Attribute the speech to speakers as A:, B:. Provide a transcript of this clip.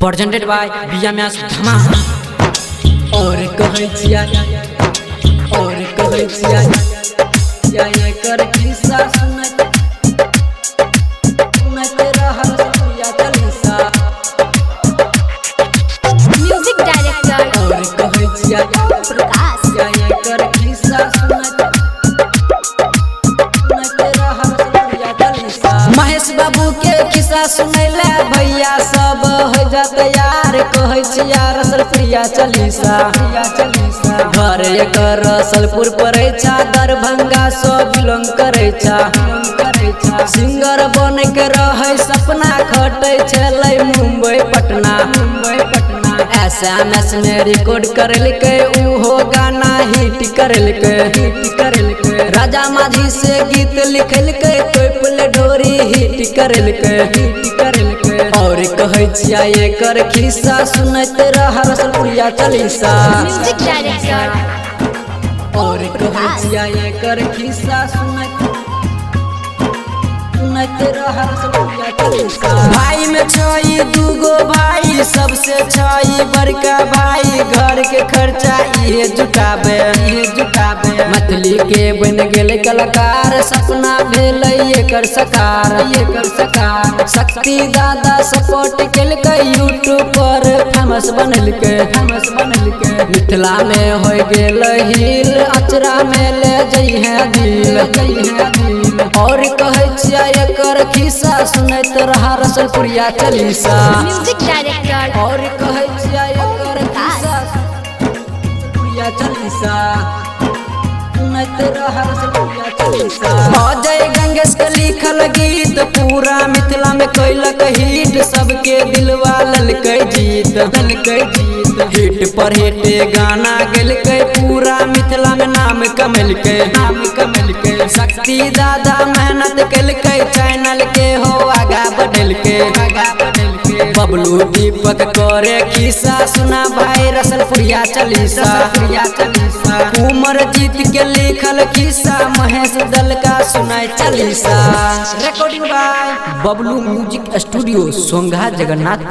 A: presented by BMS Dhama
B: और कहै छिया या कर किस्सा सुनत रहल सुनिया चलीसा
C: म्यूजिक डायरेक्टर
B: और कहै छिया
C: प्रकाश
B: या कर किस्सा सुनत रहल सुनिया चलीसा महेश बाबू के किस्सा सुनैले भैया सब हो जात यार कहै छिया रसल प्रिया चलीसा घर एकर रसलपुर पड़ै छा दरभंगा से बिलोंग करै छा सिंगर बन के रहै सपना खटै छलै मुंबई पटना SMS में रिकॉर्ड करलकै उहो गाना हिट करलकै राजा माझी से गीत लिखलकै कोइपल ढोरी हिट करलकै और कहै छिया एकर खिस्सा सुनैत रह रसलपुरिया चलीसा
C: म्यूजिक डायरेक्टर
B: और कहै छिया एकर खिस्सा सुनैत रह रसलपुरिया चलीसा भाई में छई दूगो भाई सबसे छई बड़का भाई घर के खर्चा ये जुटाबे मैथिली के बन गेल कलाकार सपना भेल एकर सकार शक्ति दादा सपोर्ट केलकै यूट्यूब पर फेमस बनलकै मिथिला में हो गेल हिल अचरा में ले जइहे दिल और कहै छिया एकर खिस्सा सुनैत रहा रसलपुरिया चलीसा
C: म्यूजिक डायरेक्टर
B: और कहै छिया एकर खिस्सा रसलपुरिया चलीसा सुनैत रहा रसलपुरिया चलीसा अजय गंगेश के लिखल गीत पूरा मिथिला में कैलक हिट सबके दिलवा ललकै जीत हिट पर हिट गाना गेलकै पूरा मिथिला में नाम कमलकै शक्ति दादा मेहनत केलकै चैनल के हो आगा बढ़ेलकै बबलू दीपक करे खिस्सा सुना भाई रसलपुरिया चलीसा उमर जीत के लिखल खिस्सा महेश दल का सुनाय चलीसा recording by Bablu music studio Songa Jagannath.